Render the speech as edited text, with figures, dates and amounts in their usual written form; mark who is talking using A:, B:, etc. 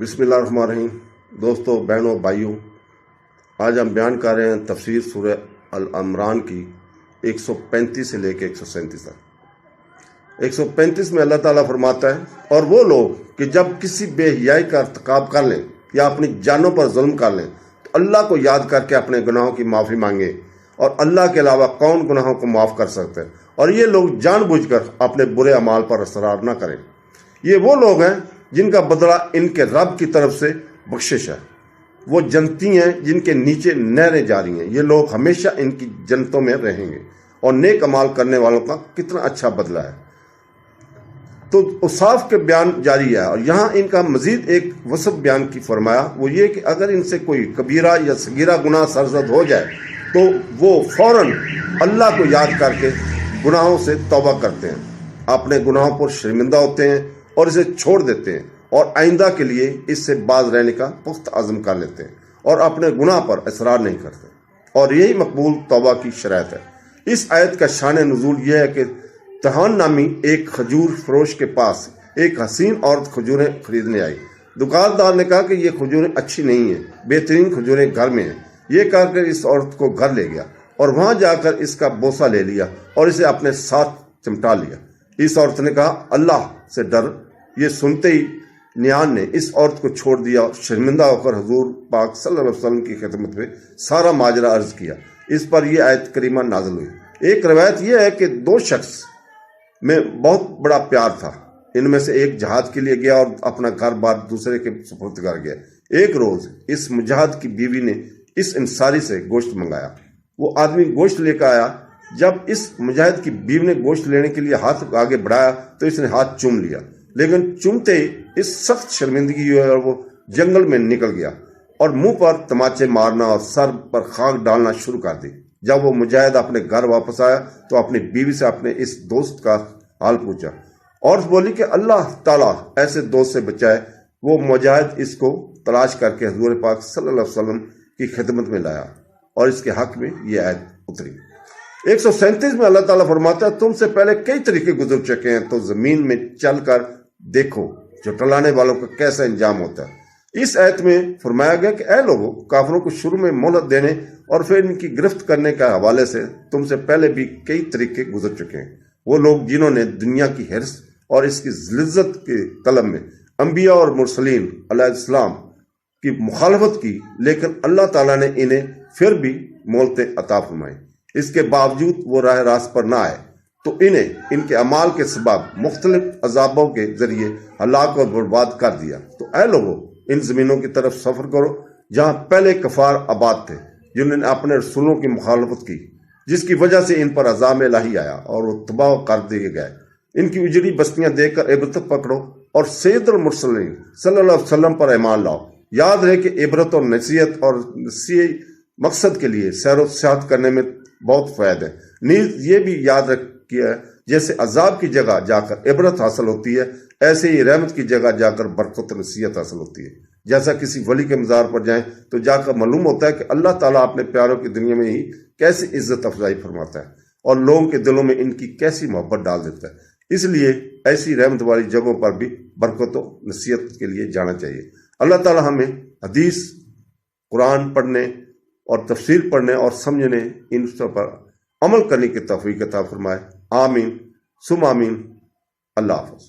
A: بسم اللہ الرحمن الرحیم۔ دوستو، بہنوں، بھائیوں، آج ہم بیان کر رہے ہیں تفسیر سورہ العمران کی 135 سے لے کے 137 تک۔ 135 میں اللہ تعالیٰ فرماتا ہے، اور وہ لوگ کہ جب کسی بے حیائی کا ارتکاب کر لیں یا اپنی جانوں پر ظلم کر لیں تو اللہ کو یاد کر کے اپنے گناہوں کی معافی مانگیں، اور اللہ کے علاوہ کون گناہوں کو معاف کر سکتے ہیں، اور یہ لوگ جان بوجھ کر اپنے برے اعمال پر اصرار نہ کریں۔ یہ وہ لوگ ہیں جن کا بدلہ ان کے رب کی طرف سے بخشش ہے، وہ جنتی ہیں جن کے نیچے نہریں جاری ہیں، یہ لوگ ہمیشہ ان کی جنتوں میں رہیں گے، اور نیک اعمال کرنے والوں کا کتنا اچھا بدلہ ہے۔ تو اوصاف کے بیان جاری ہے، اور یہاں ان کا مزید ایک وصف بیان کی فرمایا، وہ یہ کہ اگر ان سے کوئی کبیرہ یا صغیرہ گناہ سرزد ہو جائے تو وہ فوراً اللہ کو یاد کر کے گناہوں سے توبہ کرتے ہیں، اپنے گناہوں پر شرمندہ ہوتے ہیں اور اسے چھوڑ دیتے ہیں، اور آئندہ کے لیے اس سے باز رہنے کا پختہ عزم کر لیتے ہیں، اور اپنے گناہ پر اصرار نہیں کرتے، اور یہی مقبول توبہ کی شرائط ہے۔ اس آیت کا شان نزول یہ ہے کہ تہان نامی ایک کھجور فروش کے پاس ایک حسین عورت کھجوریں خریدنے آئی۔ دکاندار نے کہا کہ یہ کھجوریں اچھی نہیں ہیں، بہترین کھجوریں گھر میں ہیں۔ یہ کہہ کر اس عورت کو گھر لے گیا، اور وہاں جا کر اس کا بوسہ لے لیا اور اسے اپنے ساتھ چمٹا لیا۔ اس عورت نے کہا، اللہ سے ڈر۔ یہ سنتے ہی نیان نے اس عورت کو چھوڑ دیا، اور شرمندہ ہو کر حضور پاک صلی اللہ علیہ وسلم کی خدمت میں سارا ماجرا عرض کیا۔ اس پر یہ آیت کریمہ نازل ہوئی۔ ایک روایت یہ ہے کہ دو شخص میں بہت بڑا پیار تھا، ان میں سے ایک جہاد کے لیے گیا اور اپنا گھر بار دوسرے کے سپرد کر گیا۔ ایک روز اس مجاہد کی بیوی نے اس انصاری سے گوشت منگایا۔ وہ آدمی گوشت لے کر آیا۔ جب اس مجاہد کی بیوی نے گوشت لینے کے لیے ہاتھ آگے بڑھایا تو اس نے ہاتھ چوم لیا، لیکن چومتے ہی اس سخت شرمندگی ہوئی اور وہ جنگل میں نکل گیا اور منہ پر تماچے مارنا اور سر پر خاک ڈالنا شروع کر دی۔ جب وہ مجاہد اپنے گھر واپس آیا تو اپنی بیوی سے اپنے اس دوست کا حال پوچھا، اور بولی کہ اللہ تعالیٰ ایسے دوست سے بچائے۔ وہ مجاہد اس کو تلاش کر کے حضور پاک صلی اللہ علیہ وسلم کی خدمت میں لایا، اور اس کے حق میں یہ آیت اتری۔ 137 میں اللہ تعالیٰ فرماتا ہے، تم سے پہلے کئی طریقے گزر چکے ہیں، تو زمین میں چل کر دیکھو جھٹلانے والوں کا کیسا انجام ہوتا ہے۔ اس آیت میں فرمایا گیا کہ اے لوگو، کافروں کو شروع میں مہلت دینے اور پھر ان کی گرفت کرنے کے حوالے سے تم سے پہلے بھی کئی طریقے گزر چکے ہیں۔ وہ لوگ جنہوں نے دنیا کی حرص اور اس کی لذت کے طلب میں انبیاء اور مرسلین علیہ السلام کی مخالفت کی، لیکن اللہ تعالیٰ نے انہیں پھر بھی مہلتیں عطا فرمائی، اس کے باوجود وہ راہ راست پر نہ آئے تو انہیں ان کے اعمال کے سبب مختلف عذابوں کے ذریعے ہلاک اور برباد کر دیا۔ تو اے لوگو، ان زمینوں کی طرف سفر کرو جہاں پہلے کفار آباد تھے، جنہوں نے اپنے رسولوں کی مخالفت کی، جس کی وجہ سے ان پر عذاب الہی آیا اور وہ تباہ کر دیے گئے۔ ان کی اجڑی بستیاں دیکھ کر عبرت پکڑو اور سید المرسلین صلی اللہ علیہ وسلم پر ایمان لاؤ۔ یاد رہے کہ عبرت اور نصیحت اور نصیحت مقصد کے لیے سیر و سیاحت کرنے میں بہت فائدہ ہے۔ نیز یہ بھی یاد رکھیے، جیسے عذاب کی جگہ جا کر عبرت حاصل ہوتی ہے، ایسے ہی رحمت کی جگہ جا کر برکت و نصیحت حاصل ہوتی ہے۔ جیسا کسی ولی کے مزار پر جائیں تو جا کر معلوم ہوتا ہے کہ اللہ تعالیٰ اپنے پیاروں کی دنیا میں ہی کیسی عزت افزائی فرماتا ہے، اور لوگوں کے دلوں میں ان کی کیسی محبت ڈال دیتا ہے۔ اس لیے ایسی رحمت والی جگہوں پر بھی برکت و نصیحت کے لیے جانا چاہیے۔ اللہ تعالیٰ ہمیں حدیث، قرآن پڑھنے اور تفسیر پڑھنے اور سمجھنے، ان پر عمل کرنے کی توفیق عطا فرمائے۔ آمین ثم آمین۔ اللہ حافظ۔